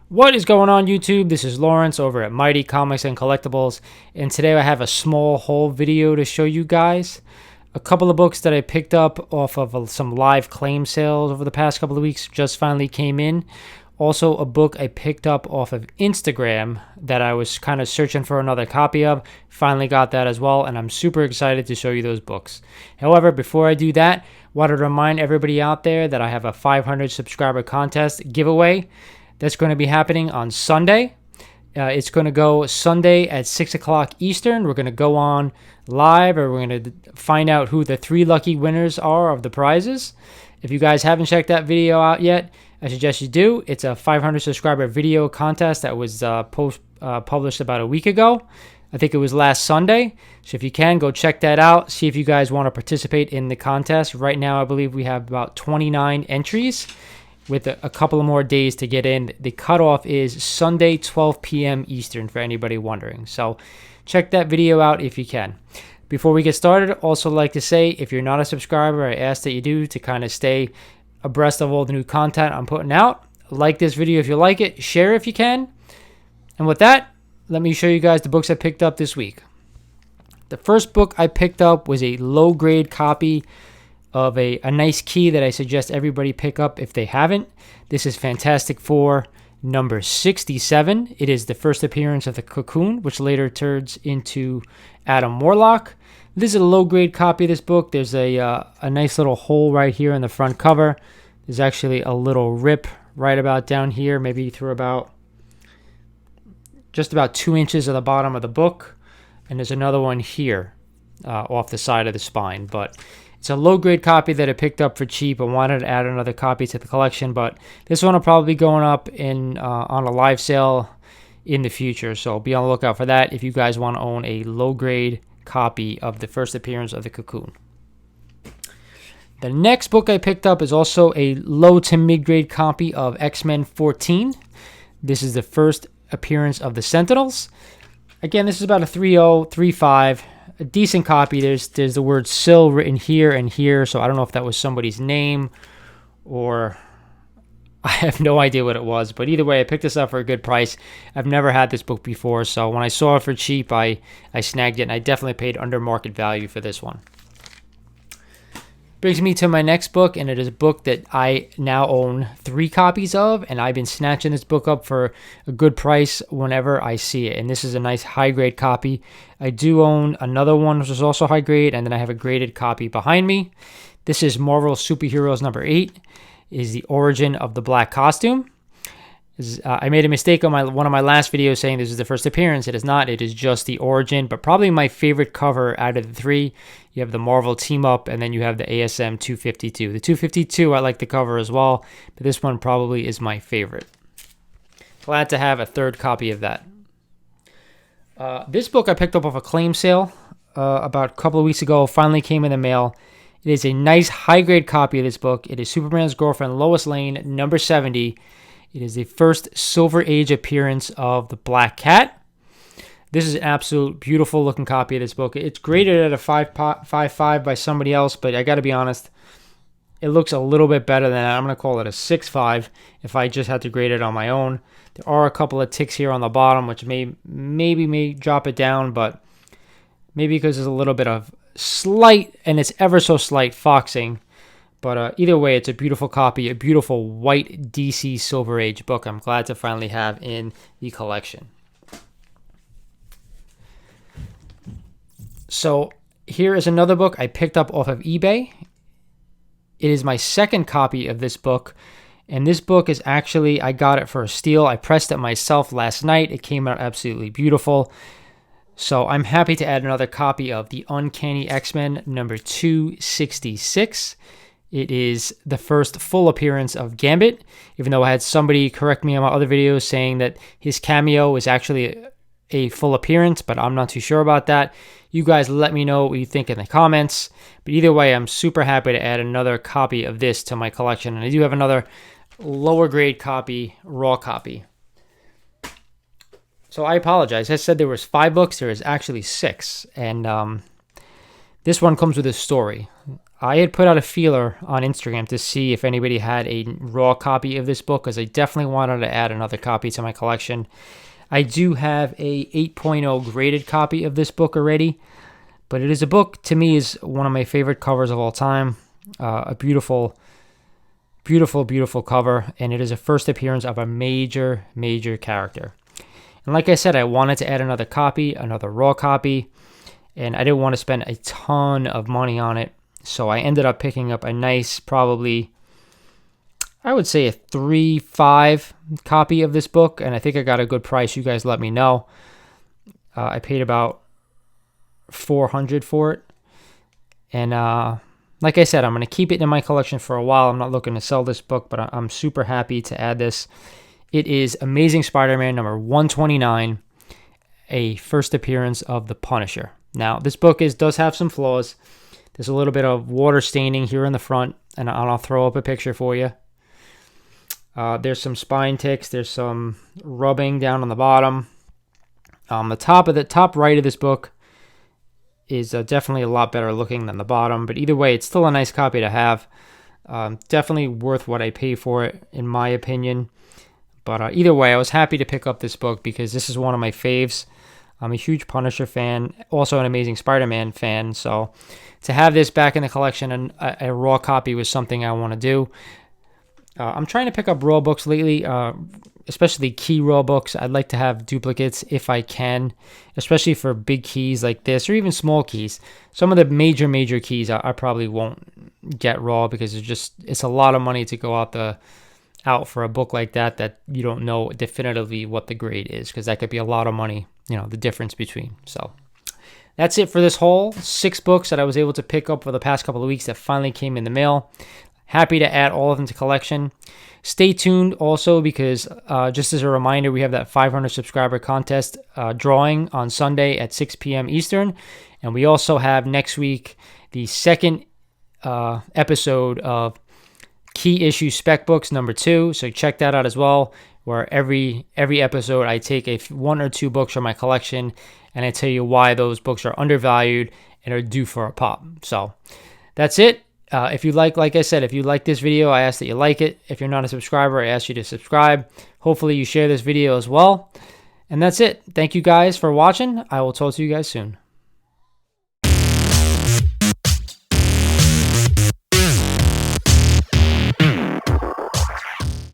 What is going on, YouTube? This is Lawrence over at Mighty Comics and Collectibles, and today I have a small haul video to show you guys. A couple of books that I picked up off of some live claim sales over the past couple of weeks just finally came in. Also, a book I picked up off of Instagram that I was kind of searching for another copy of. Finally got that as well, and I'm super excited to show you those books. However, before I do that, wanted to remind everybody out there that I have a 500 subscriber contest giveaway that's going to be happening on Sunday. It's going to go Sunday at 6 o'clock Eastern. We're going to go on live, or we're going to find out who the 3 lucky winners are of the prizes. If you guys haven't checked that video out yet, I suggest you do. It's a 500 subscriber video contest that was published about a week ago. I think it was last Sunday. So if you can, go check that out. See if you guys want to participate in the contest. Right now, I believe we have about 29 entries, with a couple of more days to get in. The cutoff is Sunday, 12 p.m. Eastern, for anybody wondering. So check that video out if you can. Before we get started, also like to say, if you're not a subscriber, I ask that you do to kind of stay abreast of all the new content I'm putting out. Like this video if you like it, share if you can. And with that, let me show you guys the books I picked up this week. The first book I picked up was a low-grade copy of a nice key that I suggest everybody pick up if they haven't. This is Fantastic Four number 67. It is the first appearance of the Cocoon, which later turns into Adam Warlock. This is a low-grade copy of this book. There's a nice little hole right here in the front cover. There's actually a little rip right about down here, maybe through just about 2 inches of the bottom of the book. And there's another one here off the side of the spine. But it's a low-grade copy that I picked up for cheap. I wanted to add another copy to the collection, but this one will probably be going up on a live sale in the future. So be on the lookout for that if you guys want to own a low-grade copy of the first appearance of the Cocoon. The next book I picked up is also a low to mid-grade copy of X-Men 14. This is the first appearance of the Sentinels. Again, this is about a 3.0, 3.5. A decent copy. There's the word Sill written here and here, so I don't know if that was somebody's name or I have no idea what it was, but either way, I picked this up for a good price. I've never had this book before, so when I saw it for cheap, I snagged it, and I definitely paid under market value for this one. Brings me to my next book, and it is a book that I now own 3 copies of, and I've been snatching this book up for a good price whenever I see it, and this is a nice high-grade copy. I do own another one, which is also high-grade, and then I have a graded copy behind me. This is Marvel Superheroes number 8. It is the origin of the black costume. I made a mistake on one of my last videos saying this is the first appearance. It is not. It is just the origin, but probably my favorite cover out of the 3. You have the Marvel Team Up, and then you have the ASM 252. The 252, I like the cover as well, but this one probably is my favorite. Glad to have a 3rd copy of that. This book I picked up off a claim sale about a couple of weeks ago. Finally came in the mail. It is a nice high-grade copy of this book. It is Superman's girlfriend, Lois Lane, number 70. It is the first Silver Age appearance of the Black Cat. This is an absolute beautiful looking copy of this book. It's graded at a 5.5 by somebody else, but I got to be honest, it looks a little bit better than that. I'm going to call it a 6.5 if I just had to grade it on my own. There are a couple of ticks here on the bottom, which may drop it down, but maybe because there's a little bit of slight, and it's ever so slight, foxing. But either way, it's a beautiful copy, a beautiful white DC Silver Age book I'm glad to finally have in the collection. So here is another book I picked up off of eBay. It is my 2nd copy of this book. And this book is actually, I got it for a steal. I pressed it myself last night. It came out absolutely beautiful. So I'm happy to add another copy of the Uncanny X-Men number 266. It is the first full appearance of Gambit, even though I had somebody correct me on my other videos saying that his cameo is actually a full appearance, but I'm not too sure about that. You guys let me know what you think in the comments. But either way, I'm super happy to add another copy of this to my collection. And I do have another lower grade copy, raw copy. So I apologize. I said there was 5 books. There is actually 6. And This one comes with a story. I had put out a feeler on Instagram to see if anybody had a raw copy of this book, because I definitely wanted to add another copy to my collection. I do have a 8.0 graded copy of this book already, but it is a book, to me, is one of my favorite covers of all time. A beautiful, beautiful, beautiful cover, and it is a first appearance of a major, major character. And like I said, I wanted to add another copy, another raw copy, and I didn't want to spend a ton of money on it. So I ended up picking up a nice, probably, I would say a 3.5 copy of this book, and I think I got a good price. You guys let me know. I paid about $400 for it. And like I said, I'm going to keep it in my collection for a while. I'm not looking to sell this book, but I'm super happy to add this. It is Amazing Spider-Man number 129, a first appearance of the Punisher. Now, this book does have some flaws. There's a little bit of water staining here in the front, and I'll throw up a picture for you. There's some spine ticks. There's some rubbing down on the bottom. The top right of this book is definitely a lot better looking than the bottom, but either way, it's still a nice copy to have. Definitely worth what I pay for it, in my opinion. But either way, I was happy to pick up this book because this is one of my faves. I'm a huge Punisher fan, also an Amazing Spider-Man fan, so to have this back in the collection and a raw copy was something I want to do. I'm trying to pick up raw books lately, especially key raw books. I'd like to have duplicates if I can, especially for big keys like this or even small keys. Some of the major keys I probably won't get raw because it's a lot of money to go out for a book like that you don't know definitively what the grade is, because that could be a lot of money, the difference between. So that's it for this haul. 6 books that I was able to pick up for the past couple of weeks that finally came in the mail. Happy to add all of them to collection. Stay tuned also because just as a reminder, we have that 500 subscriber contest drawing on Sunday at 6 p.m. Eastern. And we also have next week the second episode of Key Issue Spec Books number 2. So check that out as well, where every episode I take 1 or 2 books from my collection and I tell you why those books are undervalued and are due for a pop. So that's it. If you like I said, if you like this video, I ask that you like it. If you're not a subscriber, I ask you to subscribe. Hopefully you share this video as well. And that's it. Thank you guys for watching. I will talk to you guys soon.